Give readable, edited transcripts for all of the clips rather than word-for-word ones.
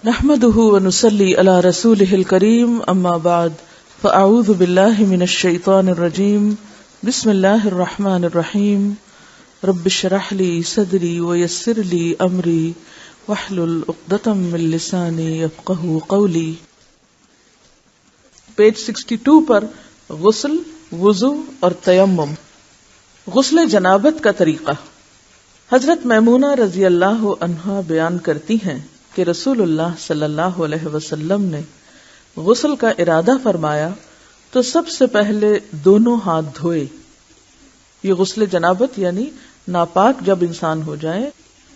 نحمده ونصلي على رسوله الكريم اما بعد فاعوذ بالله من الشيطان الرجيم بسم الله الرحمن الرحيم رب اشرح لي صدري ويسر لي امري واحلل عقدة من لساني يفقهوا قولي. پیج 62 پر غسل، وضو اور تیمم. غسل جنابت کا طریقہ. حضرت میمونہ رضی اللہ عنہا بیان کرتی ہیں کہ رسول اللہ صلی اللہ علیہ وسلم نے غسل کا ارادہ فرمایا تو سب سے پہلے دونوں ہاتھ دھوئے. یہ غسل جنابت یعنی ناپاک جب انسان ہو جائے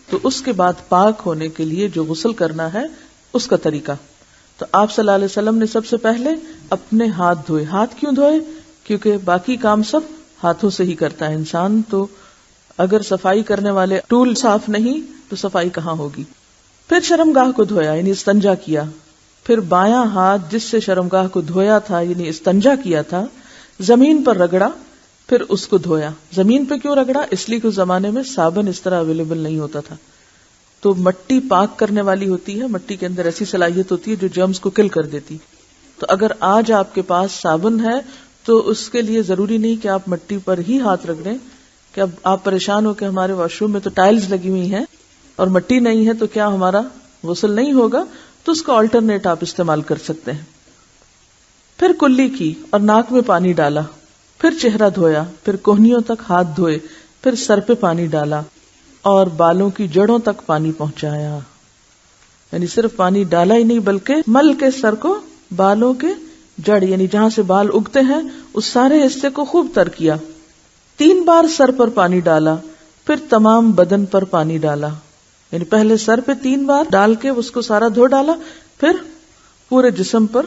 تو اس کے بعد پاک ہونے کے لیے جو غسل کرنا ہے اس کا طریقہ. تو آپ صلی اللہ علیہ وسلم نے سب سے پہلے اپنے ہاتھ دھوئے. ہاتھ کیوں دھوئے؟ کیونکہ باقی کام سب ہاتھوں سے ہی کرتا ہے انسان، تو اگر صفائی کرنے والے ٹول صاف نہیں تو صفائی کہاں ہوگی. پھر شرمگاہ کو دھویا یعنی استنجا کیا. پھر بایاں ہاتھ جس سے شرمگاہ کو دھویا تھا یعنی استنجا کیا تھا زمین پر رگڑا، پھر اس کو دھویا. زمین پہ کیوں رگڑا؟ اس لیے کہ اس زمانے میں صابن اس طرح اویلیبل نہیں ہوتا تھا، تو مٹی پاک کرنے والی ہوتی ہے، مٹی کے اندر ایسی صلاحیت ہوتی ہے جو جرمز کو کل کر دیتی. تو اگر آج آپ کے پاس صابن ہے تو اس کے لیے ضروری نہیں کہ آپ مٹی پر ہی ہاتھ رگڑیں کہ اب آپ پریشان ہو کہ ہمارے واش روم میں تو ٹائلز لگی ہوئی ہیں اور مٹی نہیں ہے تو کیا ہمارا غسل نہیں ہوگا، تو اس کا آلٹرنیٹ آپ استعمال کر سکتے ہیں. پھر کلی کی اور ناک میں پانی ڈالا، پھر چہرہ دھویا، پھر کوہنیوں تک ہاتھ دھوئے، پھر سر پہ پانی ڈالا اور بالوں کی جڑوں تک پانی پہنچایا. یعنی صرف پانی ڈالا ہی نہیں بلکہ مل کے سر کو بالوں کے جڑ یعنی جہاں سے بال اگتے ہیں اس سارے حصے کو خوب تر کیا. 3 بار سر پر پانی ڈالا، پھر تمام بدن پر پانی ڈالا. یعنی پہلے سر پہ 3 بار ڈال کے اس کو سارا دھو ڈالا، پھر پورے جسم پر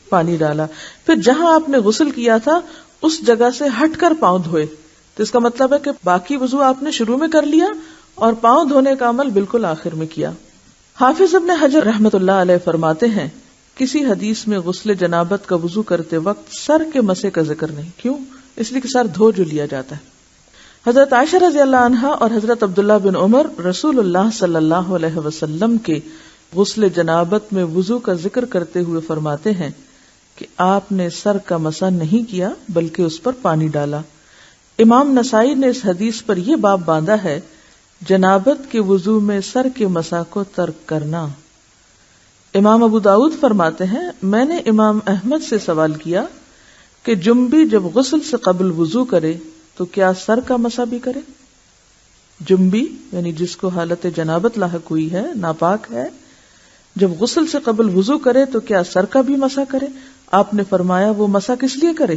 پانی ڈالا. پھر جہاں آپ نے غسل کیا تھا اس جگہ سے ہٹ کر پاؤں دھوئے. تو اس کا مطلب ہے کہ باقی وضو آپ نے شروع میں کر لیا اور پاؤں دھونے کا عمل بالکل آخر میں کیا. حافظ ابن حجر رحمۃ اللہ علیہ فرماتے ہیں کسی حدیث میں غسل جنابت کا وضو کرتے وقت سر کے مسے کا ذکر نہیں. کیوں؟ اس لیے کہ سر دھو جو لیا جاتا ہے. حضرت عائشہ رضی اللہ عنہا اور حضرت عبداللہ بن عمر رسول اللہ صلی اللہ علیہ وسلم کے غسل جنابت میں وضو کا ذکر کرتے ہوئے فرماتے ہیں کہ آپ نے سر کا مسح نہیں کیا بلکہ اس پر پانی ڈالا. امام نسائی نے اس حدیث پر یہ باب باندھا ہے جنابت کے وضو میں سر کے مسح کو ترک کرنا. امام ابو داؤد فرماتے ہیں میں نے امام احمد سے سوال کیا کہ جنبی جب غسل سے قبل وضو کرے تو کیا سر کا مسح بھی کرے؟ جنبی یعنی جس کو حالت جنابت لاحق ہوئی ہے، ناپاک ہے، جب غسل سے قبل وضو کرے تو کیا سر کا بھی مسح کرے؟ آپ نے فرمایا وہ مسح کس لیے کرے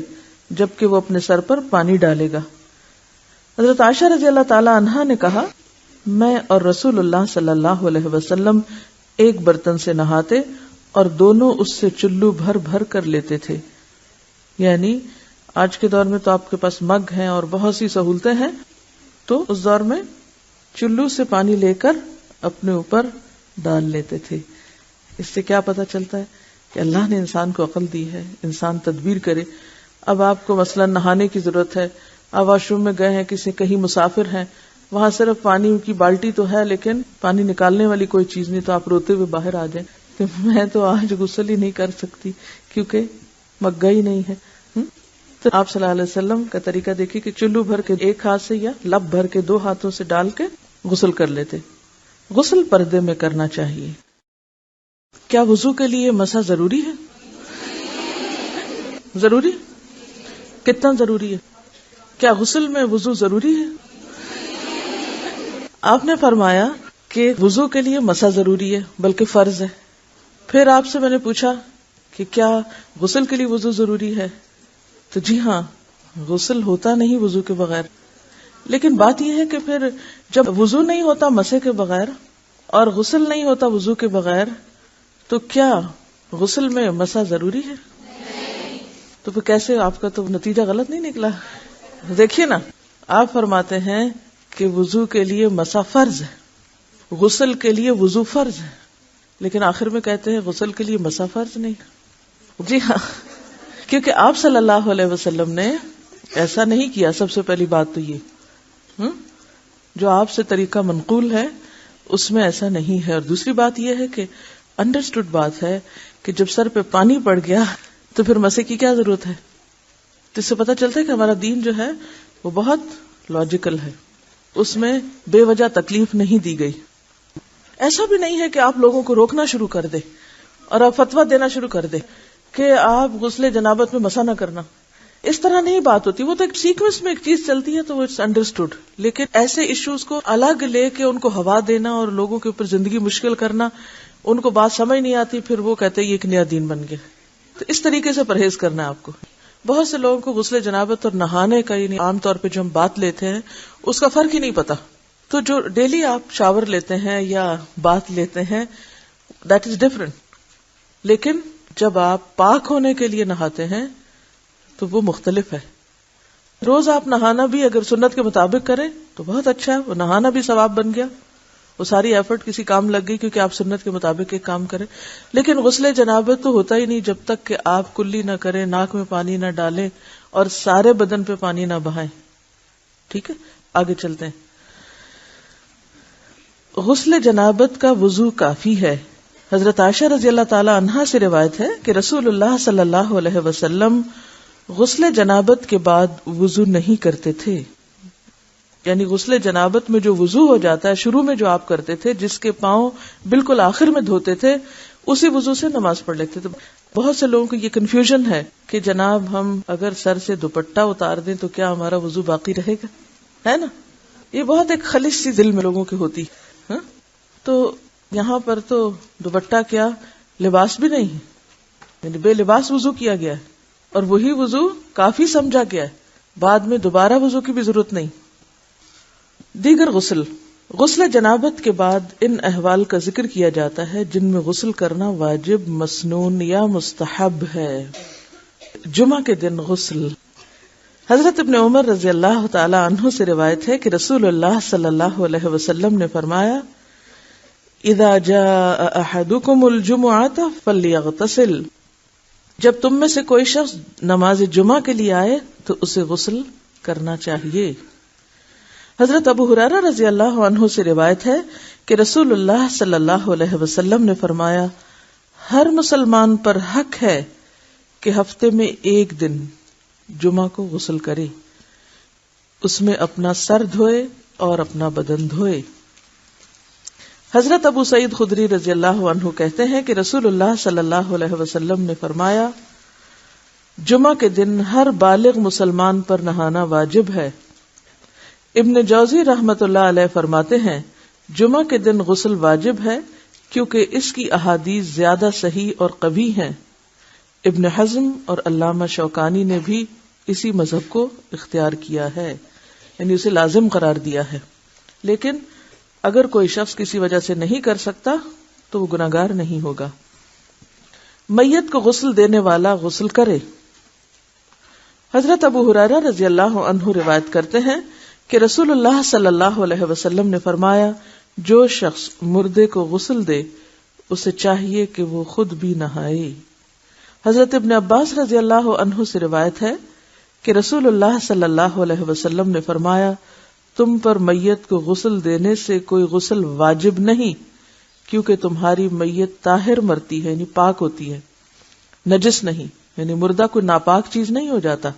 جبکہ وہ اپنے سر پر پانی ڈالے گا. حضرت عائشہ رضی اللہ تعالی عنہا نے کہا میں اور رسول اللہ صلی اللہ علیہ وسلم ایک برتن سے نہاتے اور دونوں اس سے چلو بھر بھر کر لیتے تھے. یعنی آج کے دور میں تو آپ کے پاس مگ ہیں اور بہت سی سہولتیں ہیں، تو اس دور میں چلو سے پانی لے کر اپنے اوپر ڈال لیتے تھے. اس سے کیا پتہ چلتا ہے کہ اللہ نے انسان کو عقل دی ہے، انسان تدبیر کرے. اب آپ کو مثلا نہانے کی ضرورت ہے، آپ واش روم میں گئے ہیں، کہیں مسافر ہیں، وہاں صرف پانی کی بالٹی تو ہے لیکن پانی نکالنے والی کوئی چیز نہیں، تو آپ روتے ہوئے باہر آ جائیں کہ میں تو آج غسل ہی نہیں کر سکتی کیونکہ مگا ہی نہیں ہے. تو آپ صلی اللہ علیہ وسلم کا طریقہ دیکھیے کہ چلو بھر کے ایک ہاتھ سے یا لب بھر کے 2 ہاتھوں سے ڈال کے غسل کر لیتے. غسل پردے میں کرنا چاہیے. کیا وضو کے لیے مسح ضروری ہے؟ ضروری؟ کتنا ضروری ہے؟ کیا غسل میں وضو ضروری ہے؟ آپ نے فرمایا کہ وضو کے لیے مسح ضروری ہے بلکہ فرض ہے. پھر آپ سے میں نے پوچھا کہ کیا غسل کے لیے وضو ضروری ہے؟ تو جی ہاں، غسل ہوتا نہیں وضو کے بغیر. لیکن بات یہ ہے کہ پھر جب وضو نہیں ہوتا مسح کے بغیر اور غسل نہیں ہوتا وضو کے بغیر تو کیا غسل میں مسح ضروری ہے؟ تو پھر کیسے؟ آپ کا تو نتیجہ غلط نہیں نکلا. دیکھیے نا، آپ فرماتے ہیں کہ وضو کے لیے مسح فرض ہے، غسل کے لیے وضو فرض ہے، لیکن آخر میں کہتے ہیں غسل کے لیے مسح فرض نہیں. جی ہاں، کیونکہ آپ صلی اللہ علیہ وسلم نے ایسا نہیں کیا. سب سے پہلی بات تو یہ جو آپ سے طریقہ منقول ہے اس میں ایسا نہیں ہے. اور دوسری بات یہ ہے کہ انڈرسٹوڈ بات ہے کہ جب سر پہ پانی پڑ گیا تو پھر مسے کی کیا ضرورت ہے. تو اس سے پتہ چلتا ہے کہ ہمارا دین جو ہے وہ بہت لاجیکل ہے، اس میں بے وجہ تکلیف نہیں دی گئی. ایسا بھی نہیں ہے کہ آپ لوگوں کو روکنا شروع کر دے اور آپ فتویٰ دینا شروع کر دے کہ آپ غسل جنابت میں مسا نہ کرنا. اس طرح نہیں بات ہوتی. وہ تو ایک سیکوینس میں ایک چیز چلتی ہے تو وہ اٹس انڈرسٹوڈ. لیکن ایسے ایشوز کو الگ لے کے ان کو ہوا دینا اور لوگوں کے اوپر زندگی مشکل کرنا، ان کو بات سمجھ نہیں آتی، پھر وہ کہتے ہیں یہ ایک نیا دین بن گیا. تو اس طریقے سے پرہیز کرنا ہے آپ کو. بہت سے لوگوں کو غسل جنابت اور نہانے کا یعنی عام طور پہ جو ہم بات لیتے ہیں اس کا فرق ہی نہیں پتا. تو جو ڈیلی آپ شاور لیتے ہیں یا بات لیتے ہیں دیٹ از ڈفرنٹ. لیکن جب آپ پاک ہونے کے لیے نہاتے ہیں تو وہ مختلف ہے. روز آپ نہانا بھی اگر سنت کے مطابق کریں تو بہت اچھا ہے، وہ نہانا بھی ثواب بن گیا، وہ ساری ایفرٹ کسی کام لگ گئی کیونکہ آپ سنت کے مطابق ایک کام کریں. لیکن غسل جنابت تو ہوتا ہی نہیں جب تک کہ آپ کلی نہ کریں، ناک میں پانی نہ ڈالیں اور سارے بدن پہ پانی نہ بہائیں. ٹھیک ہے، آگے چلتے ہیں. غسل جنابت کا وضو کافی ہے. حضرت عائشہ رضی اللہ تعالی عنہا سے روایت ہے کہ رسول اللہ صلی اللہ علیہ وسلم غسل جنابت کے بعد وضو نہیں کرتے تھے. یعنی غسل جنابت میں جو وضو ہو جاتا ہے شروع میں جو آپ کرتے تھے، جس کے پاؤں بالکل آخر میں دھوتے تھے، اسی وضو سے نماز پڑھ لیتے تھے. بہت سے لوگوں کو یہ کنفیوژن ہے کہ جناب ہم اگر سر سے دوپٹہ اتار دیں تو کیا ہمارا وضو باقی رہے گا، ہے نا. یہ بہت ایک خلش سی دل میں لوگوں کی ہوتی. تو یہاں پر تو دوپٹہ کیا لباس بھی نہیں ہے، یعنی بے لباس وضو کیا گیا ہے اور وہی وضو کافی سمجھا گیا ہے. بعد میں دوبارہ وضو کی بھی ضرورت نہیں. دیگر غسل جنابت کے بعد ان احوال کا ذکر کیا جاتا ہے جن میں غسل کرنا واجب، مسنون یا مستحب ہے. جمعہ کے دن غسل. حضرت ابن عمر رضی اللہ تعالی عنہ سے روایت ہے کہ رسول اللہ صلی اللہ علیہ وسلم نے فرمایا اذا جاء احدکم الجمعۃ فلیغتسل. جب تم میں سے کوئی شخص نماز جمعہ کے لیے آئے تو اسے غسل کرنا چاہیے. حضرت ابو ہریرہ رضی اللہ عنہ سے روایت ہے کہ رسول اللہ صلی اللہ علیہ وسلم نے فرمایا ہر مسلمان پر حق ہے کہ ہفتے میں ایک دن جمعہ کو غسل کرے، اس میں اپنا سر دھوئے اور اپنا بدن دھوئے. حضرت ابو سعید خدری رضی اللہ عنہ کہتے ہیں کہ رسول اللہ صلی اللہ علیہ وسلم نے فرمایا جمعہ کے دن ہر بالغ مسلمان پر نہانا واجب ہے. ابن جوزی رحمت اللہ علیہ فرماتے ہیں جمعہ کے دن غسل واجب ہے کیونکہ اس کی احادیث زیادہ صحیح اور قوی ہیں. ابن حزم اور علامہ شوکانی نے بھی اسی مذہب کو اختیار کیا ہے، یعنی اسے لازم قرار دیا ہے. لیکن اگر کوئی شخص کسی وجہ سے نہیں کر سکتا تو وہ گناہگار نہیں ہوگا. میت کو غسل دینے والا غسل کرے. حضرت ابو ہریرہ رضی اللہ عنہ روایت کرتے ہیں کہ رسول اللہ صلی اللہ علیہ وسلم نے فرمایا جو شخص مردے کو غسل دے اسے چاہیے کہ وہ خود بھی نہائے. حضرت ابن عباس رضی اللہ عنہ سے روایت ہے کہ رسول اللہ صلی اللہ علیہ وسلم نے فرمایا تم پر میت کو غسل دینے سے کوئی غسل واجب نہیں کیونکہ تمہاری میت طاہر مرتی ہے، یعنی پاک ہوتی ہے، نجس نہیں، یعنی مردہ کوئی ناپاک چیز نہیں ہو جاتا،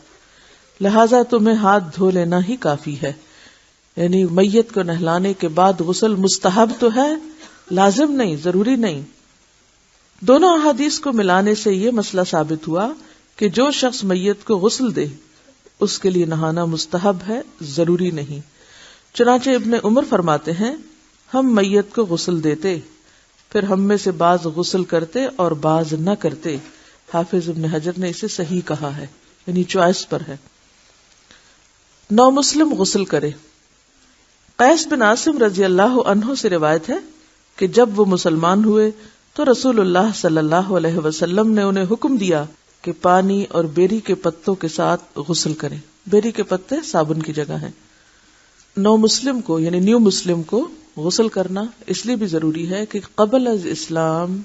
لہٰذا تمہیں ہاتھ دھو لینا ہی کافی ہے. یعنی میت کو نہلانے کے بعد غسل مستحب تو ہے، لازم نہیں، ضروری نہیں. دونوں احادیث کو ملانے سے یہ مسئلہ ثابت ہوا کہ جو شخص میت کو غسل دے اس کے لیے نہانا مستحب ہے، ضروری نہیں. چنانچہ ابن عمر فرماتے ہیں ہم میت کو غسل دیتے، پھر ہم میں سے بعض غسل کرتے اور بعض نہ کرتے. حافظ ابن حجر نے اسے صحیح کہا ہے، یعنی چوائس پر ہے. نو مسلم غسل کرے. قیس بن عاصم رضی اللہ عنہ سے روایت ہے کہ جب وہ مسلمان ہوئے تو رسول اللہ صلی اللہ علیہ وسلم نے انہیں حکم دیا کہ پانی اور بیری کے پتوں کے ساتھ غسل کریں. بیری کے پتے صابن کی جگہ ہیں. نو مسلم کو یعنی نیو مسلم کو غسل کرنا اس لیے بھی ضروری ہے کہ قبل از اسلام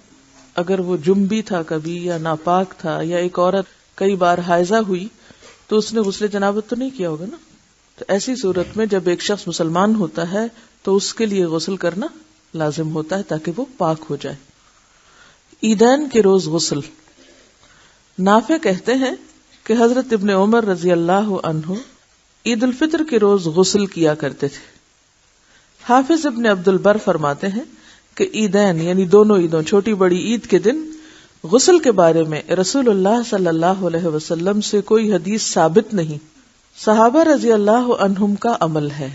اگر وہ جنبی تھا کبھی یا ناپاک تھا یا ایک عورت کئی بار حائضہ ہوئی تو اس نے غسل جنابت تو نہیں کیا ہوگا نا. تو ایسی صورت میں جب ایک شخص مسلمان ہوتا ہے تو اس کے لیے غسل کرنا لازم ہوتا ہے تاکہ وہ پاک ہو جائے. عیدین کے روز غسل. نافع کہتے ہیں کہ حضرت ابن عمر رضی اللہ عنہ عید الفطر کے روز غسل کیا کرتے تھے. حافظ ابن عبد البر فرماتے ہیں کہ عیدین یعنی دونوں عیدوں چھوٹی بڑی عید کے دن غسل کے بارے میں رسول اللہ صلی اللہ علیہ وسلم سے کوئی حدیث ثابت نہیں. صحابہ رضی اللہ عنہم کا عمل ہے،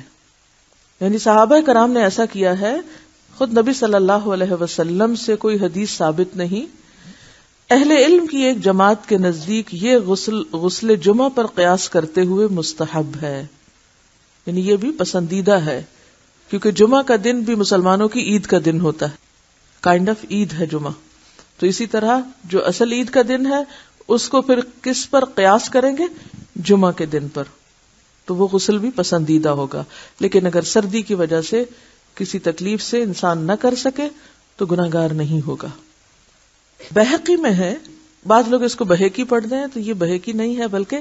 یعنی صحابہ کرام نے ایسا کیا ہے، خود نبی صلی اللہ علیہ وسلم سے کوئی حدیث ثابت نہیں. اہل علم کی ایک جماعت کے نزدیک یہ غسل جمعہ پر قیاس کرتے ہوئے مستحب ہے، یعنی یہ بھی پسندیدہ ہے، کیونکہ جمعہ کا دن بھی مسلمانوں کی عید کا دن ہوتا ہے، کائنڈ آف عید ہے جمعہ. تو اسی طرح جو اصل عید کا دن ہے اس کو پھر کس پر قیاس کریں گے؟ جمعہ کے دن پر. تو وہ غسل بھی پسندیدہ ہوگا. لیکن اگر سردی کی وجہ سے کسی تکلیف سے انسان نہ کر سکے تو گناہگار نہیں ہوگا. بہقی میں ہے، بعض لوگ اس کو بہقی پڑھتے ہیں، تو یہ بہقی نہیں ہے بلکہ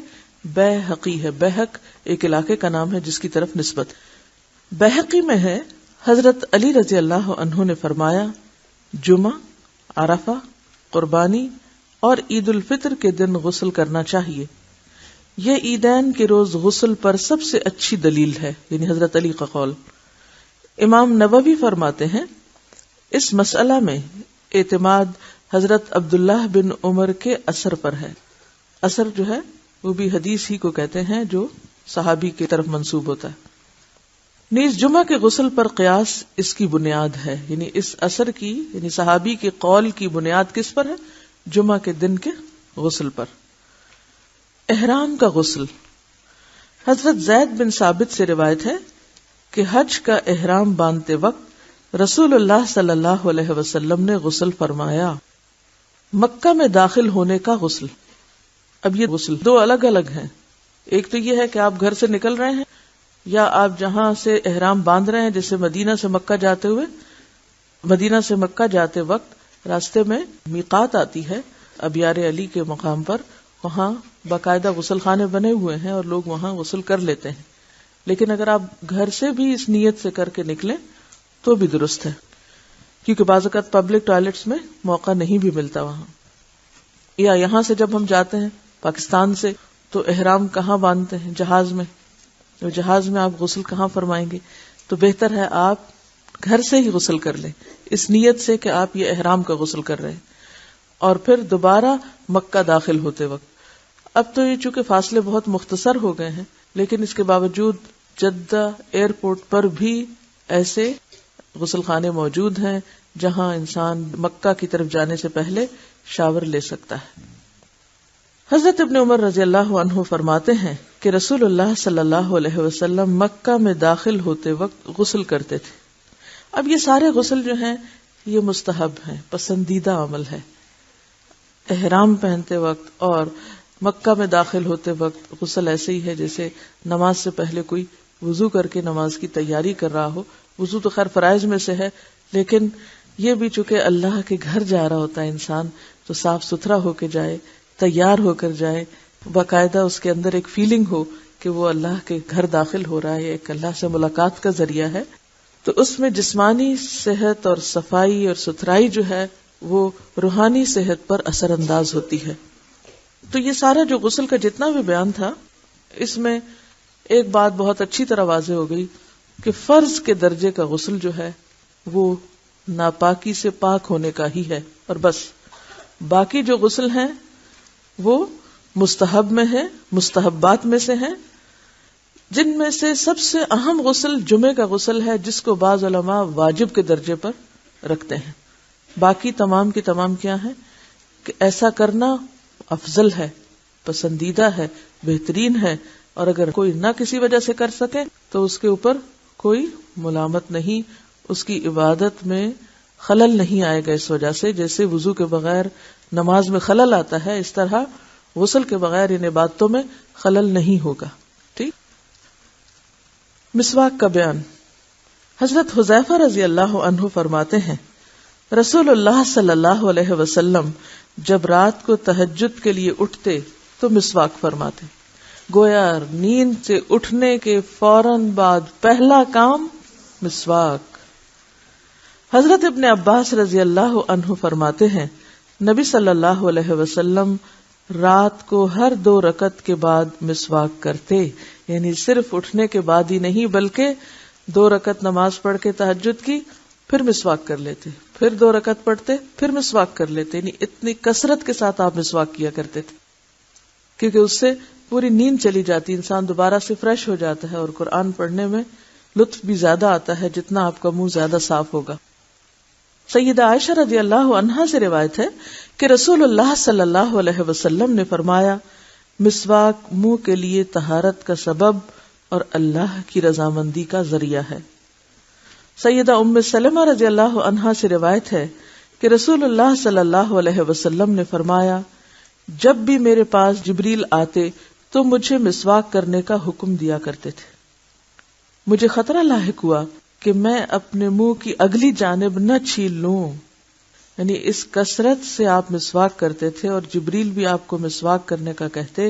بہقی ہے. بہق ایک علاقے کا نام ہے جس کی طرف نسبت. بہقی میں ہے حضرت علی رضی اللہ عنہ نے فرمایا جمعہ، عرفہ، قربانی اور عید الفطر کے دن غسل کرنا چاہیے. یہ عیدین کے روز غسل پر سب سے اچھی دلیل ہے، یعنی حضرت علی کا قول. امام نووی فرماتے ہیں اس مسئلہ میں اعتماد حضرت عبداللہ بن عمر کے اثر پر ہے. اثر جو ہے وہ بھی حدیث ہی کو کہتے ہیں جو صحابی کی طرف منسوب ہوتا ہے. نیز جمعہ کے غسل پر قیاس اس کی بنیاد ہے، یعنی اس اثر کی، یعنی صحابی کے قول کی بنیاد کس پر ہے؟ جمعہ کے دن کے غسل پر. احرام کا غسل. حضرت زید بن ثابت سے روایت ہے کہ حج کا احرام باندھتے وقت رسول اللہ صلی اللہ علیہ وسلم نے غسل فرمایا. مکہ میں داخل ہونے کا غسل. اب یہ غسل دو الگ الگ ہیں. ایک تو یہ ہے کہ آپ گھر سے نکل رہے ہیں یا آپ جہاں سے احرام باندھ رہے ہیں، جیسے مدینہ سے مکہ جاتے وقت راستے میں میقات آتی ہے ابیار علی کے مقام پر، وہاں باقاعدہ غسل خانے بنے ہوئے ہیں اور لوگ وہاں غسل کر لیتے ہیں. لیکن اگر آپ گھر سے بھی اس نیت سے کر کے نکلیں تو بھی درست ہے، کیونکہ بعض اوقات پبلک ٹوائلٹس میں موقع نہیں بھی ملتا وہاں. یا یہاں سے جب ہم جاتے ہیں پاکستان سے تو احرام کہاں باندھتے ہیں؟ جہاز میں. جہاز میں آپ غسل کہاں فرمائیں گے؟ تو بہتر ہے آپ گھر سے ہی غسل کر لیں اس نیت سے کہ آپ یہ احرام کا غسل کر رہے ہیں. اور پھر دوبارہ مکہ داخل ہوتے وقت، اب تو یہ چونکہ فاصلے بہت مختصر ہو گئے ہیں، لیکن اس کے باوجود جدہ ایئرپورٹ پر بھی ایسے غسل خانے موجود ہیں جہاں انسان مکہ کی طرف جانے سے پہلے شاور لے سکتا ہے. حضرت ابن عمر رضی اللہ عنہ فرماتے ہیں کہ رسول اللہ صلی اللہ علیہ وسلم مکہ میں داخل ہوتے وقت غسل کرتے تھے. اب یہ سارے غسل جو ہیں یہ مستحب ہیں، پسندیدہ عمل ہے. احرام پہنتے وقت اور مکہ میں داخل ہوتے وقت غسل ایسے ہی ہے جیسے نماز سے پہلے کوئی وضو کر کے نماز کی تیاری کر رہا ہو. وضو تو خیر فرائض میں سے ہے، لیکن یہ بھی چونکہ اللہ کے گھر جا رہا ہوتا ہے انسان، تو صاف ستھرا ہو کے جائے، تیار ہو کر جائے، باقاعدہ اس کے اندر ایک فیلنگ ہو کہ وہ اللہ کے گھر داخل ہو رہا ہے، ایک اللہ سے ملاقات کا ذریعہ ہے. تو اس میں جسمانی صحت اور صفائی اور ستھرائی جو ہے وہ روحانی صحت پر اثر انداز ہوتی ہے. تو یہ سارا جو غسل کا جتنا بھی بیان تھا، اس میں ایک بات بہت اچھی طرح واضح ہو گئی کہ فرض کے درجے کا غسل جو ہے وہ ناپاکی سے پاک ہونے کا ہی ہے، اور بس. باقی جو غسل ہیں وہ مستحب میں ہے، مستحبات میں سے ہیں، جن میں سے سب سے اہم غسل جمعے کا غسل ہے، جس کو بعض علماء واجب کے درجے پر رکھتے ہیں. باقی تمام کی تمام کیا ہیں کہ ایسا کرنا افضل ہے، پسندیدہ ہے، بہترین ہے، اور اگر کوئی نہ کسی وجہ سے کر سکے تو اس کے اوپر کوئی ملامت نہیں، اس کی عبادت میں خلل نہیں آئے گا اس وجہ سے. جیسے وضو کے بغیر نماز میں خلل آتا ہے، اس طرح غسل کے بغیر ان عبادتوں میں خلل نہیں ہوگا. ٹھیک. مسواک کا بیان. حضرت حذیفہ رضی اللہ عنہ فرماتے ہیں رسول اللہ صلی اللہ علیہ وسلم جب رات کو تہجد کے لیے اٹھتے تو مسواک فرماتے. گویا نیند سے اٹھنے کے فوراً بعد پہلا کام مسواک. حضرت ابن عباس رضی اللہ عنہ فرماتے ہیں نبی صلی اللہ علیہ وسلم رات کو ہر 2 رکعت کے بعد مسواک کرتے، یعنی صرف اٹھنے کے بعد ہی نہیں بلکہ 2 رکعت نماز پڑھ کے تہجد کی پھر مسواک کر لیتے، پھر 2 رکعت پڑھتے پھر مسواک کر لیتے، یعنی اتنی کثرت کے ساتھ آپ مسواک کیا کرتے تھے کیونکہ اس سے پوری نیند چلی جاتی، انسان دوبارہ سے فریش ہو جاتا ہے اور قرآن پڑھنے میں لطف بھی زیادہ آتا ہے جتنا آپ کا منہ زیادہ صاف ہوگا۔ سیدہ عائشہ رضی اللہ عنہا سے روایت ہے کہ رسول اللہ صلی اللہ علیہ وسلم نے فرمایا، مسواک منہ کے لیے طہارت کا سبب اور اللہ کی رضامندی کا ذریعہ ہے۔ سیدہ ام سلمہ رضی اللہ عنہا سے روایت ہے کہ رسول اللہ صلی اللہ علیہ وسلم نے فرمایا، جب بھی میرے پاس جبریل آتے تو مجھے مسواک کرنے کا حکم دیا کرتے تھے۔ مجھے خطرہ لاحق ہوا کہ میں اپنے منہ کی اگلی جانب نہ چھیل لوں، یعنی اس کثرت سے آپ مسواک کرتے تھے اور جبریل بھی آپ کو مسواک کرنے کا کہتے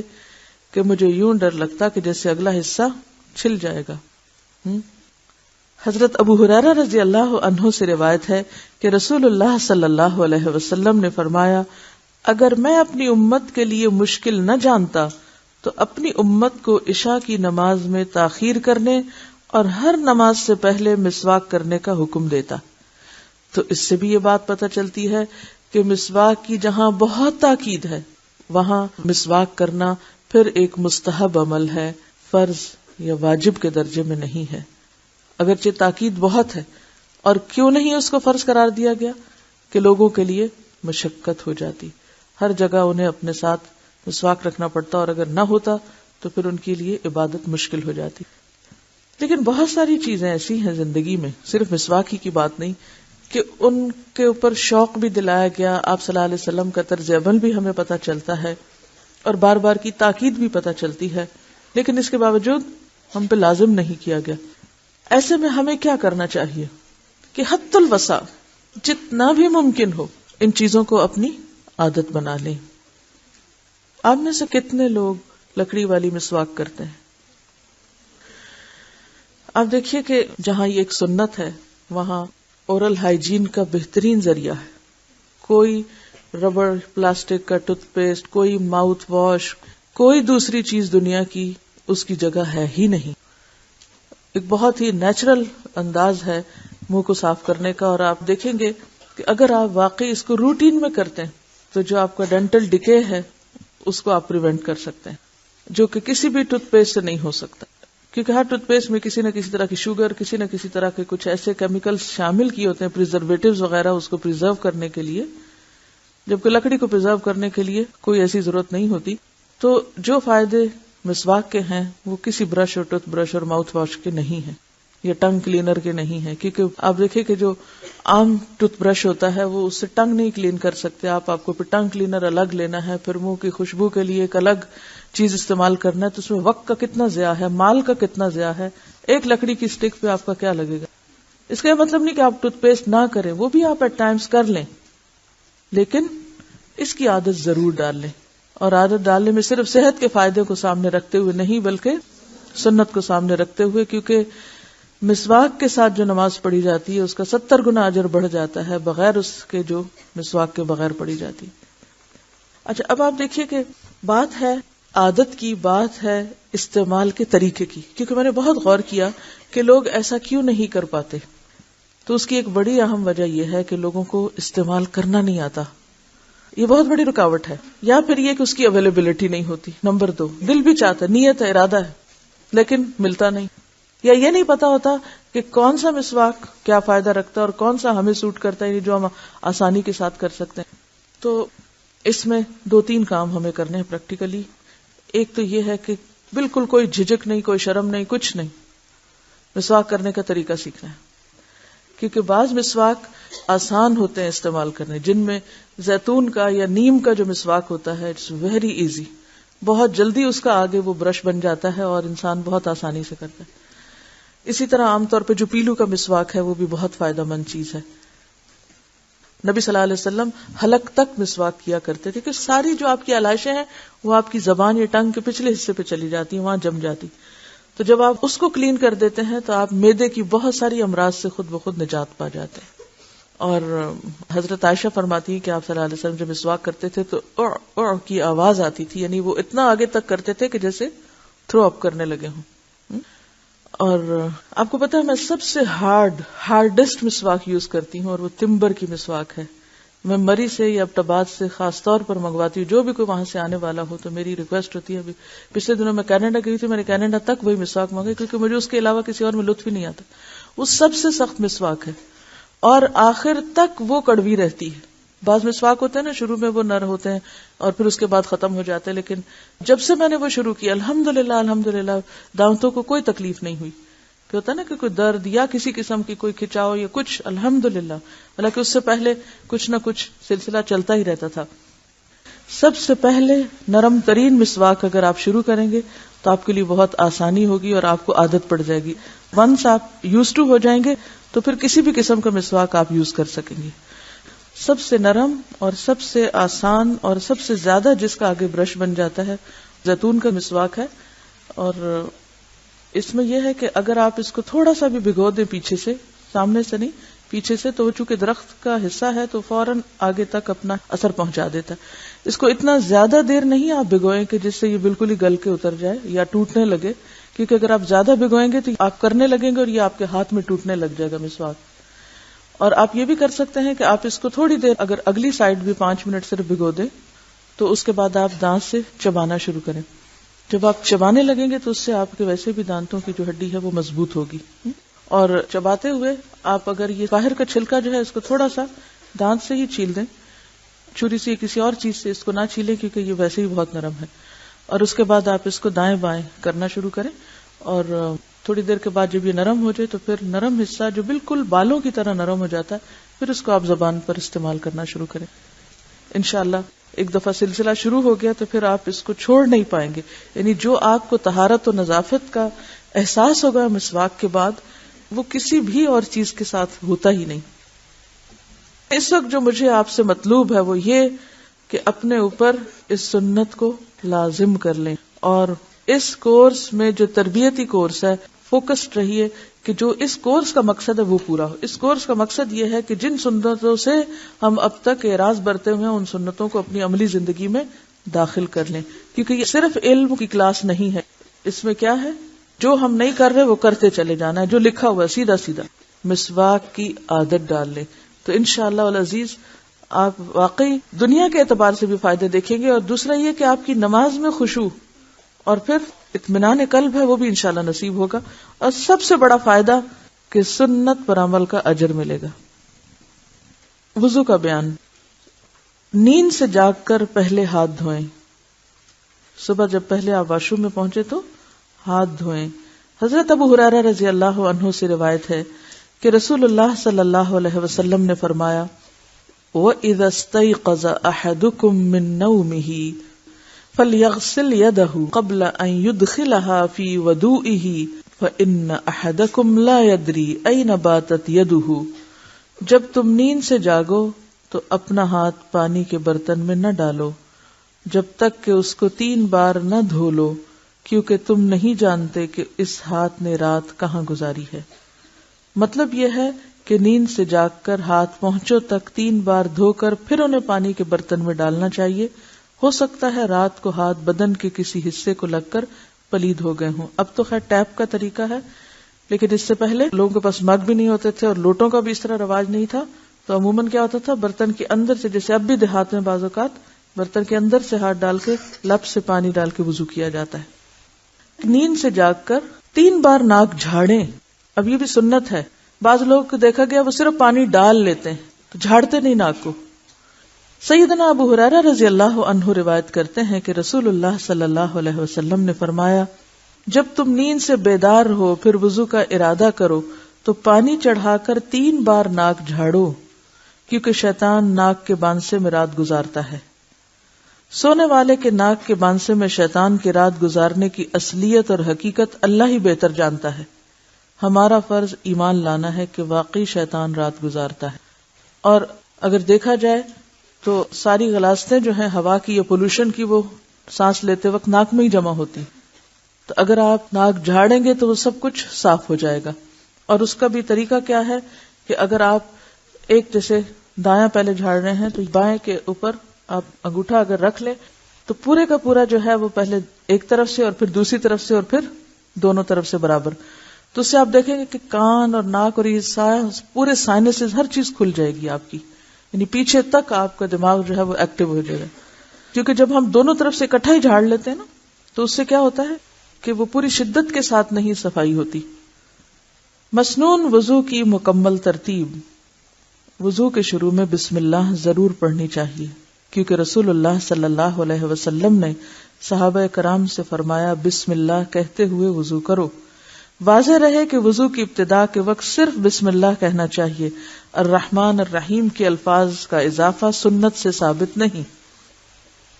کہ مجھے یوں ڈر لگتا کہ جیسے اگلا حصہ چھل جائے گا۔ حضرت ابو ہریرہ رضی اللہ عنہ سے روایت ہے کہ رسول اللہ صلی اللہ علیہ وسلم نے فرمایا، اگر میں اپنی امت کے لیے مشکل نہ جانتا تو اپنی امت کو عشاء کی نماز میں تاخیر کرنے اور ہر نماز سے پہلے مسواک کرنے کا حکم دیتا۔ تو اس سے بھی یہ بات پتہ چلتی ہے کہ مسواک کی جہاں بہت تاکید ہے وہاں مسواک کرنا پھر ایک مستحب عمل ہے، فرض یا واجب کے درجے میں نہیں ہے، اگرچہ تاکید بہت ہے۔ اور کیوں نہیں اس کو فرض قرار دیا گیا؟ کہ لوگوں کے لیے مشقت ہو جاتی، ہر جگہ انہیں اپنے ساتھ مسواک رکھنا پڑتا اور اگر نہ ہوتا تو پھر ان کے لیے عبادت مشکل ہو جاتی۔ لیکن بہت ساری چیزیں ایسی ہیں زندگی میں، صرف مسواک ہی کی بات نہیں، کہ ان کے اوپر شوق بھی دلایا گیا، آپ صلی اللہ علیہ وسلم کا طرز عمل بھی ہمیں پتہ چلتا ہے اور بار بار کی تاکید بھی پتہ چلتی ہے، لیکن اس کے باوجود ہم پہ لازم نہیں کیا گیا۔ ایسے میں ہمیں کیا کرنا چاہیے کہ حد الوسع جتنا بھی ممکن ہو ان چیزوں کو اپنی عادت بنا لیں۔ آپ میں سے کتنے لوگ لکڑی والی مسواک کرتے ہیں؟ آپ دیکھیے کہ جہاں یہ ایک سنت ہے وہاں اورل ہائیجین کا بہترین ذریعہ ہے۔ کوئی ربڑ، پلاسٹک کا ٹوتھ پیسٹ، کوئی ماؤتھ واش، کوئی دوسری چیز دنیا کی اس کی جگہ ہے ہی نہیں۔ ایک بہت ہی نیچرل انداز ہے منہ کو صاف کرنے کا، اور آپ دیکھیں گے کہ اگر آپ واقعی اس کو روٹین میں کرتے ہیں تو جو آپ کا ڈینٹل ڈکے ہے اس کو آپ پریونٹ کر سکتے ہیں، جو کہ کسی بھی ٹوتھ پیسٹ سے نہیں ہو سکتا، کیونکہ ہر ٹوتھ پیسٹ میں کسی نہ کسی طرح کی شوگر، کسی نہ کسی طرح کے کچھ ایسے کیمیکلز شامل کیے ہوتے ہیں، پریزرویٹوز وغیرہ، اس کو پریزرو کرنے کے لیے، جبکہ لکڑی کو پریزرو کرنے کے لیے کوئی ایسی ضرورت نہیں ہوتی۔ تو جو فائدے مسواک کے ہیں وہ کسی برش اور ٹوتھ برش اور ماؤتھ واش کے نہیں ہیں، یا ٹنگ کلینر کے نہیں ہیں، کیونکہ آپ دیکھیں کہ جو عام ٹوتھ برش ہوتا ہے وہ اس سے ٹنگ نہیں کلین کر سکتے، آپ کو پھر ٹنگ کلینر الگ لینا ہے، پھر منہ کی خوشبو کے لیے ایک الگ چیز استعمال کرنا ہے، تو اس میں وقت کا کتنا ضیاع ہے، مال کا کتنا ضیاع ہے۔ ایک لکڑی کی اسٹک پہ آپ کا کیا لگے گا؟ اس کا یہ مطلب نہیں کہ آپ ٹوتھ پیسٹ نہ کریں، وہ بھی آپ ایٹ ٹائمز کر لیں، لیکن اس کی عادت ضرور ڈال لیں، اور عادت ڈالنے میں صرف صحت کے فائدے کو سامنے رکھتے ہوئے نہیں بلکہ سنت کو سامنے رکھتے ہوئے، کیونکہ مسواک کے ساتھ جو نماز پڑھی جاتی ہے اس کا 70 گنا اجر بڑھ جاتا ہے بغیر اس کے جو مسواک کے بغیر پڑھی جاتی۔ اچھا، اب آپ دیکھیے کہ بات ہے عادت کی، بات ہے استعمال کے طریقے کی، کیونکہ میں نے بہت غور کیا کہ لوگ ایسا کیوں نہیں کر پاتے، تو اس کی ایک بڑی اہم وجہ یہ ہے کہ لوگوں کو استعمال کرنا نہیں آتا، یہ بہت بڑی رکاوٹ ہے، یا پھر یہ کہ اس کی اویلیبلٹی نہیں ہوتی۔ نمبر 2، دل بھی چاہتا ہے، نیت ہے، ارادہ ہے، لیکن ملتا نہیں، یا یہ نہیں پتا ہوتا کہ کون سا مسواک کیا فائدہ رکھتا ہے اور کون سا ہمیں سوٹ کرتا ہے جو ہم آسانی کے ساتھ کر سکتے ہیں۔ تو اس میں 2-3 کام ہمیں کرنے ہیں پریکٹیکلی۔ ایک تو یہ ہے کہ بالکل کوئی جھجک نہیں، کوئی شرم نہیں، کچھ نہیں، مسواک کرنے کا طریقہ سیکھنا ہے، کیونکہ بعض مسواک آسان ہوتے ہیں استعمال کرنے، جن میں زیتون کا یا نیم کا جو مسواک ہوتا ہے اٹس ویری ایزی، بہت جلدی اس کا آگے وہ برش بن جاتا ہے اور انسان بہت آسانی سے کرتا ہے۔ اسی طرح عام طور پہ جو پیلو کا مسواک ہے وہ بھی بہت فائدہ مند چیز ہے۔ نبی صلی اللہ علیہ وسلم حلق تک مسواک کیا کرتے تھے کہ ساری جو آپ کی علائشیں ہیں وہ آپ کی زبان یا ٹنگ کے پچھلے حصے پہ چلی جاتی ہیں، وہاں جم جاتی، تو جب آپ اس کو کلین کر دیتے ہیں تو آپ معدے کی بہت ساری امراض سے خود بخود نجات پا جاتے ہیں۔ اور حضرت عائشہ فرماتی ہے کہ آپ صلی اللہ علیہ وسلم جب مسواک کرتے تھے تو اع کی آواز آتی تھی، یعنی وہ اتنا آگے تک کرتے تھے کہ جیسے تھرو اپ کرنے لگے ہوں. اور آپ کو پتا ہے میں سب سے ہارڈسٹ مسواک یوز کرتی ہوں، اور وہ تمبر کی مسواک ہے. میں مری سے یا ابٹاباد سے خاص طور پر منگواتی ہوں. جو بھی کوئی وہاں سے آنے والا ہو تو میری ریکویسٹ ہوتی ہے. ابھی پچھلے دنوں میں کینیڈا گئی تھی، میں نے کینیڈا تک وہی مسواک مانگی کیونکہ مجھے اس کے علاوہ کسی اور میں لطف ہی نہیں آتا. وہ سب سے سخت مسواک ہے اور آخر تک وہ کڑوی رہتی ہے. بعض مسواک ہوتے ہیں نا شروع میں وہ نر ہوتے ہیں اور پھر اس کے بعد ختم ہو جاتے ہیں، لیکن جب سے میں نے وہ شروع کیا الحمدللہ دانتوں کو کوئی تکلیف نہیں ہوئی. کہ ہوتا ہے نا کہ کوئی درد یا کسی قسم کی کوئی کھچاؤ یا کچھ، الحمدللہ. حالانکہ اس سے پہلے کچھ نہ کچھ سلسلہ چلتا ہی رہتا تھا. سب سے پہلے نرم ترین مسواک اگر آپ شروع کریں گے تو آپ کے لیے بہت آسانی ہوگی اور آپ کو عادت پڑ جائے گی. ونس آپ یوز ٹو ہو جائیں گے تو پھر کسی بھی قسم کا مسواک آپ یوز کر سکیں گے. سب سے نرم اور سب سے آسان اور سب سے زیادہ جس کا آگے برش بن جاتا ہے زیتون کا مسواک ہے. اور اس میں یہ ہے کہ اگر آپ اس کو تھوڑا سا بھی بھگو دیں پیچھے سے، سامنے سے نہیں پیچھے سے، تو وہ چونکہ درخت کا حصہ ہے تو فوراً آگے تک اپنا اثر پہنچا دیتا ہے. اس کو اتنا زیادہ دیر نہیں آپ بھگوئیں کہ جس سے یہ بالکل ہی گل کے اتر جائے یا ٹوٹنے لگے، کیونکہ اگر آپ زیادہ بھگوئیں گے تو آپ کرنے لگیں گے اور یہ آپ کے ہاتھ میں ٹوٹنے لگ جائے گا مسواک. اور آپ یہ بھی کر سکتے ہیں کہ آپ اس کو تھوڑی دیر اگر اگلی سائڈ بھی 5 منٹ صرف بھگو دیں تو اس کے بعد آپ دانت سے چبانا شروع کریں. جب آپ چبانے لگیں گے تو اس سے آپ کے ویسے بھی دانتوں کی جو ہڈی ہے وہ مضبوط ہوگی. اور چباتے ہوئے آپ اگر یہ باہر کا چھلکا جو ہے اس کو تھوڑا سا دانت سے ہی چھیل دیں، چھری سے کسی اور چیز سے اس کو نہ چھیلیں کیونکہ یہ ویسے ہی بہت نرم ہے. اور اس کے بعد آپ اس کو دائیں بائیں کرنا شروع کریں اور تھوڑی دیر کے بعد جب یہ نرم ہو جائے تو پھر نرم حصہ جو بالکل بالوں کی طرح نرم ہو جاتا ہے پھر اس کو آپ زبان پر استعمال کرنا شروع کریں. انشاءاللہ ایک دفعہ سلسلہ شروع ہو گیا تو پھر آپ اس کو چھوڑ نہیں پائیں گے. یعنی جو آپ کو طہارت و نظافت کا احساس ہوگا مسواک کے بعد وہ کسی بھی اور چیز کے ساتھ ہوتا ہی نہیں. اس وقت جو مجھے آپ سے مطلوب ہے وہ یہ کہ اپنے اوپر اس سنت کو لازم کر لیں اور اس کورس میں جو تربیتی کورس ہے فوکسڈ رہیے کہ جو اس کورس کا مقصد ہے وہ پورا ہو. اس کورس کا مقصد یہ ہے کہ جن سنتوں سے ہم اب تک اعراض برتے ہوئے ہیں ان سنتوں کو اپنی عملی زندگی میں داخل کر لیں. کیونکہ یہ صرف علم کی کلاس نہیں ہے، اس میں کیا ہے جو ہم نہیں کر رہے وہ کرتے چلے جانا ہے، جو لکھا ہوا ہے سیدھا سیدھا. مسواک کی عادت ڈال لیں تو انشاءاللہ العزیز آپ واقعی دنیا کے اعتبار سے بھی فائدے دیکھیں گے. اور دوسرا یہ کہ آپ کی نماز میں خشوع اور پھر اطمینان قلب ہے وہ بھی انشاءاللہ نصیب ہوگا. اور سب سے بڑا فائدہ کہ سنت پر عمل کا اجر ملے گا. وضو کا بیان. نیند سے جاگ کر پہلے ہاتھ دھوئیں. صبح جب پہلے آپ واش روم میں پہنچے تو ہاتھ دھوئیں. حضرت ابو ہریرہ رضی اللہ عنہ سے روایت ہے کہ رسول اللہ صلی اللہ علیہ وسلم نے فرمایا وَإِذَا اسْتَيْقَظَ أَحَدُكُم مِّن نَّوْمِهِ فَلْيَغْسِلْ يَدَهُ قَبْلَ أَن يُدْخِلَهَا فِي وَضُوئِهِ فَإِنَّ أَحَدَكُمْ لَا يَدْرِي أَيْنَ بَاتَتْ يَدُهُ. جب تم نیند سے جاگو تو اپنا ہاتھ پانی کے برتن میں نہ ڈالو جب تک کہ اس کو 3 بار نہ دھو لو، کیونکہ تم نہیں جانتے کہ اس ہاتھ نے رات کہاں گزاری ہے. مطلب یہ ہے کہ نیند سے جاگ کر ہاتھ پہنچو تک 3 بار دھو کر پھر انہیں پانی کے برتن میں ڈالنا چاہیے. ہو سکتا ہے رات کو ہاتھ بدن کے کسی حصے کو لگ کر پلید ہو گئے ہوں. اب تو خیر ٹیپ کا طریقہ ہے، لیکن اس سے پہلے لوگوں کے پاس مگ بھی نہیں ہوتے تھے اور لوٹوں کا بھی اس طرح رواج نہیں تھا. تو عموماً کیا ہوتا تھا برتن کے اندر سے، جیسے اب بھی دیہات میں بعض اوقات برتن کے اندر سے ہاتھ ڈال کے لب سے پانی ڈال کے وضو کیا جاتا ہے. نیند سے جاگ کر 3 بار ناک جھاڑیں. اب یہ بھی سنت ہے. بعض لوگ کو دیکھا گیا وہ صرف پانی ڈال لیتے ہیں تو جھاڑتے نہیں ناک کو. سیدنا ابو ہریرہ رضی اللہ عنہ روایت کرتے ہیں کہ رسول اللہ صلی اللہ علیہ وسلم نے فرمایا جب تم نیند سے بیدار ہو پھر وضو کا ارادہ کرو تو پانی چڑھا کر 3 بار ناک جھاڑو، کیونکہ شیطان ناک کے بانسے میں رات گزارتا ہے. سونے والے کے ناک کے بانسے میں شیطان کی رات گزارنے کی اصلیت اور حقیقت اللہ ہی بہتر جانتا ہے. ہمارا فرض ایمان لانا ہے کہ واقعی شیطان رات گزارتا ہے. اور اگر دیکھا جائے تو ساری غلاظتیں جو ہیں ہوا کی یا پولوشن کی وہ سانس لیتے وقت ناک میں ہی جمع ہوتی. تو اگر آپ ناک جھاڑیں گے تو وہ سب کچھ صاف ہو جائے گا. اور اس کا بھی طریقہ کیا ہے کہ اگر آپ ایک جیسے دایاں پہلے جھاڑ رہے ہیں تو بائیں کے اوپر آپ انگوٹھا اگر رکھ لیں تو پورے کا پورا جو ہے وہ پہلے ایک طرف سے اور پھر دوسری طرف سے اور پھر دونوں طرف سے برابر. تو اس سے آپ دیکھیں گے کہ کان اور ناک اور یہ پورے سائنسز ہر چیز کھل جائے گی آپ کی, یعنی پیچھے تک آپ کا دماغ جو ہے وہ ایکٹیو ہو جائے گا. کیونکہ جب ہم دونوں طرف سے اکٹھا ہی جھاڑ لیتے ہیں نا تو اس سے کیا ہوتا ہے کہ وہ پوری شدت کے ساتھ نہیں صفائی ہوتی. مسنون وضو کی مکمل ترتیب. وضو کے شروع میں بسم اللہ ضرور پڑھنی چاہیے, کیونکہ رسول اللہ صلی اللہ علیہ وسلم نے صحابہ کرام سے فرمایا بسم اللہ کہتے ہوئے وضو کرو. واضح رہے کہ وضو کی ابتدا کے وقت صرف بسم اللہ کہنا چاہیے. الرحمن الرحیم کے الفاظ کا اضافہ سنت سے ثابت نہیں.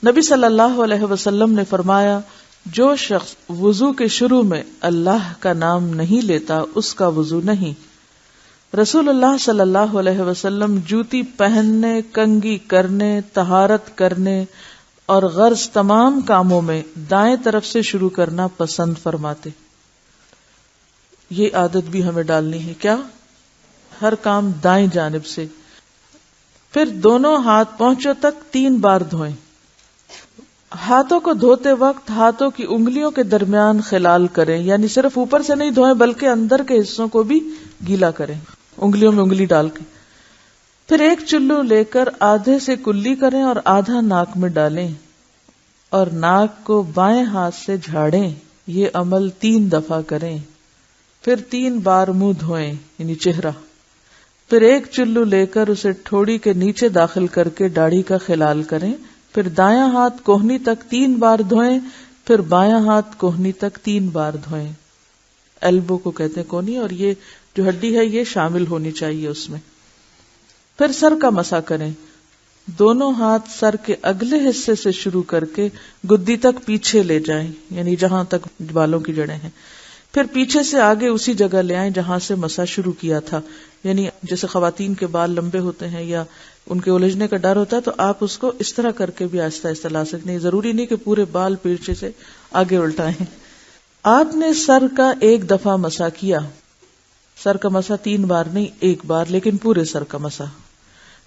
نبی صلی اللہ علیہ وسلم نے فرمایا جو شخص وضو کے شروع میں اللہ کا نام نہیں لیتا اس کا وضو نہیں. رسول اللہ صلی اللہ علیہ وسلم جوتی پہننے, کنگھی کرنے, طہارت کرنے اور غرض تمام کاموں میں دائیں طرف سے شروع کرنا پسند فرماتے. یہ عادت بھی ہمیں ڈالنی ہے. کیا؟ ہر کام دائیں جانب سے. پھر دونوں ہاتھ پہنچوں تک 3 بار دھوئیں. ہاتھوں کو دھوتے وقت ہاتھوں کی انگلیوں کے درمیان خلال کریں, یعنی صرف اوپر سے نہیں دھوئیں بلکہ اندر کے حصوں کو بھی گیلا کریں, انگلیوں میں انگلی ڈال کے. پھر ایک چلو لے کر آدھے سے کلی کریں اور آدھا ناک میں ڈالیں اور ناک کو بائیں ہاتھ سے جھاڑیں. یہ عمل 3 دفعہ کریں. پھر 3 بار منہ دھوئیں یعنی چہرہ. پھر ایک چلو لے کر اسے ٹھوڑی کے نیچے داخل کر کے داڑھی کا خلال کریں. پھر دایاں ہاتھ کوہنی تک 3 بار دھوئیں. پھر بایاں ہاتھ کوہنی تک 3 بار دھوئیں. ایلبو کو کہتے ہیں کونی, اور یہ جو ہڈی ہے یہ شامل ہونی چاہیے اس میں. پھر سر کا مسح کریں. دونوں ہاتھ سر کے اگلے حصے سے شروع کر کے گدی تک پیچھے لے جائیں, یعنی جہاں تک بالوں کی جڑیں ہیں. پھر پیچھے سے آگے اسی جگہ لے آئیں جہاں سے مسح شروع کیا تھا. یعنی جیسے خواتین کے بال لمبے ہوتے ہیں یا ان کے الجھنے کا ڈر ہوتا ہے تو آپ اس کو اس طرح کر کے بھی آہستہ آہستہ لا سکتے ہیں. ضروری نہیں کہ پورے بال پیچھے سے آگے الٹائیں. آپ نے سر کا 1 دفعہ مسح کیا. سر کا مسح 3 بار نہیں 1 بار, لیکن پورے سر کا مسح.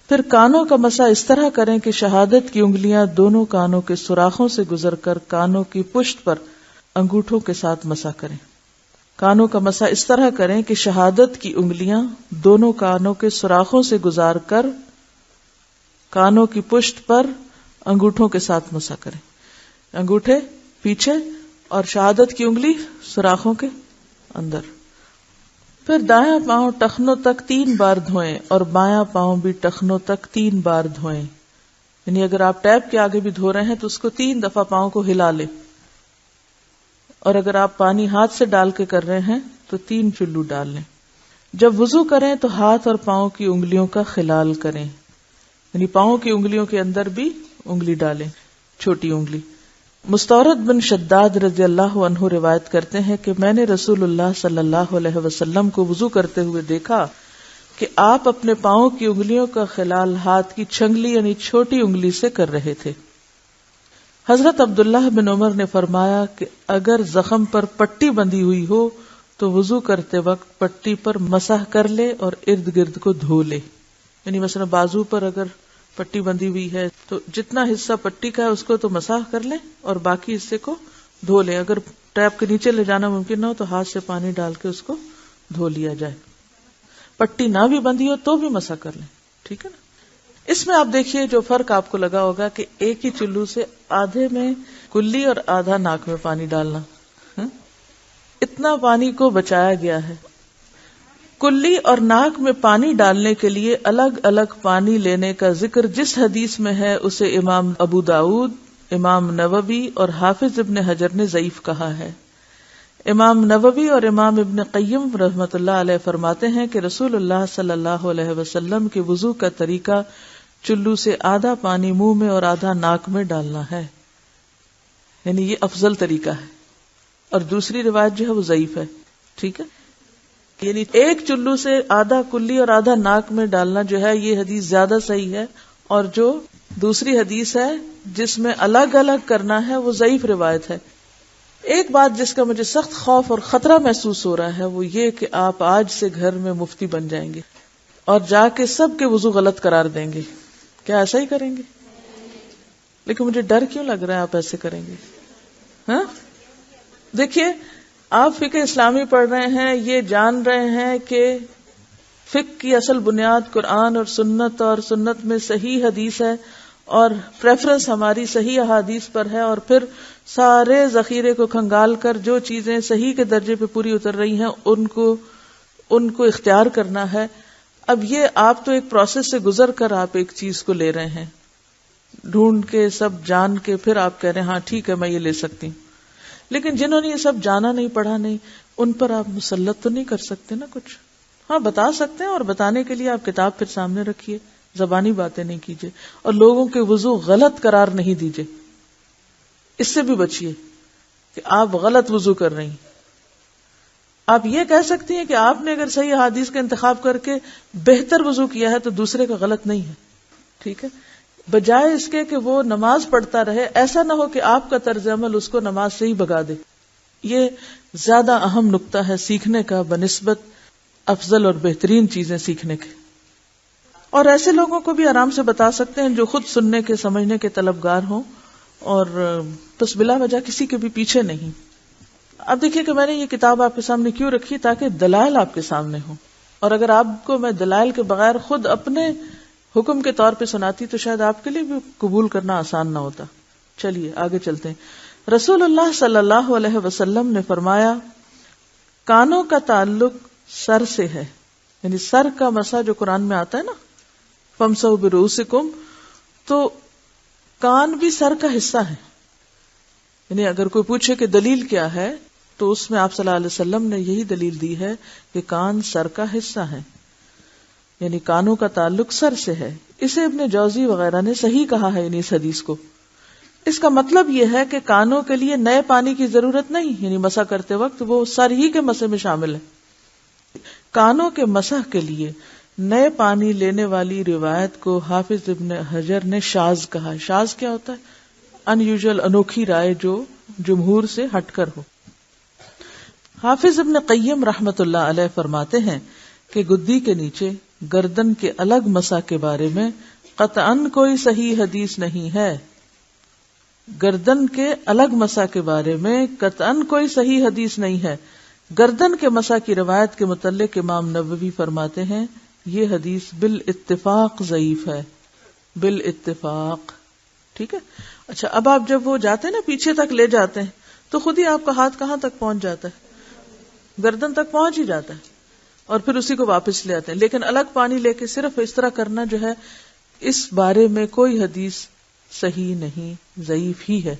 پھر کانوں کا مسح اس طرح کریں کہ شہادت کی انگلیاں دونوں کانوں کے سوراخوں سے گزر کر کانوں کی پشت پر انگوٹھوں کے ساتھ مسح کریں. کانوں کا مسح اس طرح کریں کہ شہادت کی انگلیاں دونوں کانوں کے سوراخوں سے گزار کر کانوں کی پشت پر انگوٹھوں کے ساتھ مسح کریں. انگوٹھے پیچھے اور شہادت کی انگلی سوراخوں کے اندر. پھر دایاں پاؤں ٹخنوں تک 3 بار دھوئیں اور بایاں پاؤں بھی ٹخنوں تک 3 بار دھوئیں. یعنی اگر آپ ٹیپ کے آگے بھی دھو رہے ہیں تو اس کو 3 دفعہ پاؤں کو ہلا لیں, اور اگر آپ پانی ہاتھ سے ڈال کے کر رہے ہیں تو 3 چلو ڈال لیں. جب وضو کریں تو ہاتھ اور پاؤں کی انگلیوں کا خلال کریں, یعنی پاؤں کی انگلیوں کے اندر بھی انگلی ڈالیں, چھوٹی انگلی. مستورد بن شداد رضی اللہ عنہ روایت کرتے ہیں کہ میں نے رسول اللہ صلی اللہ علیہ وسلم کو وضو کرتے ہوئے دیکھا کہ آپ اپنے پاؤں کی انگلیوں کا خلال ہاتھ کی چھنگلی یعنی چھوٹی انگلی سے کر رہے تھے. حضرت عبداللہ بن عمر نے فرمایا کہ اگر زخم پر پٹی بندھی ہوئی ہو تو وضو کرتے وقت پٹی پر مسح کر لے اور ارد گرد کو دھو لے. یعنی مثلا بازو پر اگر پٹی بندھی ہوئی ہے تو جتنا حصہ پٹی کا ہے اس کو تو مسح کر لیں اور باقی حصے کو دھو لیں. اگر ٹیپ کے نیچے لے جانا ممکن نہ ہو تو ہاتھ سے پانی ڈال کے اس کو دھو لیا جائے. پٹی نہ بھی بندھی ہو تو بھی مسح کر لیں. ٹھیک ہے نا. اس میں آپ دیکھیے جو فرق آپ کو لگا ہوگا کہ ایک ہی چلو سے آدھے میں کلی اور آدھا ناک میں پانی ڈالنا, اتنا پانی کو بچایا گیا ہے. کلی اور ناک میں پانی ڈالنے کے لیے الگ الگ پانی لینے کا ذکر جس حدیث میں ہے اسے امام ابو داؤد, امام نووی اور حافظ ابن حجر نے ضعیف کہا ہے. امام نووی اور امام ابن قیم رحمۃ اللہ علیہ فرماتے ہیں کہ رسول اللہ صلی اللہ علیہ وسلم کے وضو کا طریقہ چلو سے آدھا پانی منہ میں اور آدھا ناک میں ڈالنا ہے, یعنی یہ افضل طریقہ ہے. اور دوسری روایت جو ہے وہ ضعیف ہے. ٹھیک ہے, یعنی ایک چلو سے آدھا کلی اور آدھا ناک میں ڈالنا جو ہے یہ حدیث زیادہ صحیح ہے, اور جو دوسری حدیث ہے جس میں الگ الگ کرنا ہے وہ ضعیف روایت ہے. ایک بات جس کا مجھے سخت خوف اور خطرہ محسوس ہو رہا ہے وہ یہ کہ آپ آج سے گھر میں مفتی بن جائیں گے اور جا کے سب کے وضو غلط قرار دیں گے. کیا ایسا ہی کریں گے؟ لیکن مجھے ڈر کیوں لگ رہا ہے آپ ایسے کریں گے؟ ہاں دیکھیے، آپ فقہ اسلامی پڑھ رہے ہیں، یہ جان رہے ہیں کہ فقہ کی اصل بنیاد قرآن اور سنت میں صحیح حدیث ہے، اور پریفرنس ہماری صحیح احادیث پر ہے، اور پھر سارے ذخیرے کو کھنگال کر جو چیزیں صحیح کے درجے پہ پوری اتر رہی ہیں ان کو اختیار کرنا ہے. اب یہ آپ تو ایک پروسیس سے گزر کر آپ ایک چیز کو لے رہے ہیں، ڈھونڈ کے سب جان کے، پھر آپ کہہ رہے ہیں ہاں ٹھیک ہے میں یہ لے سکتی ہوں. لیکن جنہوں نے یہ سب جانا نہیں پڑھا نہیں، ان پر آپ مسلط تو نہیں کر سکتے نا کچھ. ہاں بتا سکتے ہیں، اور بتانے کے لیے آپ کتاب پھر سامنے رکھیے، زبانی باتیں نہیں کیجیے، اور لوگوں کے وضو غلط قرار نہیں دیجیے. اس سے بھی بچیے کہ آپ غلط وضو کر رہی ہیں. آپ یہ کہہ سکتی ہیں کہ آپ نے اگر صحیح حدیث کا انتخاب کر کے بہتر وضو کیا ہے تو دوسرے کا غلط نہیں ہے. ٹھیک ہے، بجائے اس کے کہ وہ نماز پڑھتا رہے، ایسا نہ ہو کہ آپ کا طرز عمل اس کو نماز سے ہی بھگا دے. یہ زیادہ اہم نقطہ ہے سیکھنے کا بنسبت افضل اور بہترین چیزیں سیکھنے کے. اور ایسے لوگوں کو بھی آرام سے بتا سکتے ہیں جو خود سننے کے سمجھنے کے طلبگار ہوں اور بس بلا وجہ کسی کے بھی پیچھے نہیں. اب دیکھیے کہ میں نے یہ کتاب آپ کے سامنے کیوں رکھی، تاکہ دلائل آپ کے سامنے ہوں، اور اگر آپ کو میں دلائل کے بغیر خود اپنے حکم کے طور پہ سناتی تو شاید آپ کے لیے بھی قبول کرنا آسان نہ ہوتا. چلیے آگے چلتے ہیں. رسول اللہ صلی اللہ علیہ وسلم نے فرمایا، کانوں کا تعلق سر سے ہے، یعنی سر کا مسح جو قرآن میں آتا ہے نا، فَامْسَحُوا بِرُؤُوسِكُمْ، تو کان بھی سر کا حصہ ہے. یعنی اگر کوئی پوچھے کہ دلیل کیا ہے تو اس میں آپ صلی اللہ علیہ وسلم نے یہی دلیل دی ہے کہ کان سر کا حصہ ہے، یعنی کانوں کا تعلق سر سے ہے. اسے ابن جوزی وغیرہ نے صحیح کہا ہے اس حدیث کو. اس کا مطلب یہ ہے کہ کانوں کے لیے نئے پانی کی ضرورت نہیں، یعنی مسح کرتے وقت وہ سر ہی کے مسح میں شامل ہے. کانوں کے مسح کے لیے نئے پانی لینے والی روایت کو حافظ ابن حجر نے شاذ کہا. شاذ کیا ہوتا ہے؟ ان یوزول، انوکھی رائے جو جمہور سے ہٹ کر ہو. حافظ ابن قیم رحمت اللہ علیہ فرماتے ہیں کہ گدی کے نیچے گردن کے الگ مسح کے بارے میں قطعاً کوئی صحیح حدیث نہیں ہے. گردن کے الگ مسح کے بارے میں قطعاً کوئی صحیح حدیث نہیں ہے. گردن کے مسح کی روایت کے متعلق امام نووی فرماتے ہیں یہ حدیث بالاتفاق ضعیف ہے. بالاتفاق. ٹھیک ہے. اچھا، اب آپ جب وہ جاتے ہیں نا پیچھے تک لے جاتے ہیں تو خود ہی آپ کا ہاتھ کہاں تک پہنچ جاتا ہے؟ گردن تک پہنچ ہی جاتا ہے، اور پھر اسی کو واپس لے آتے ہیں. لیکن الگ پانی لے کے صرف اس طرح کرنا جو ہے، اس بارے میں کوئی حدیث صحیح نہیں، ضعیف ہی ہے.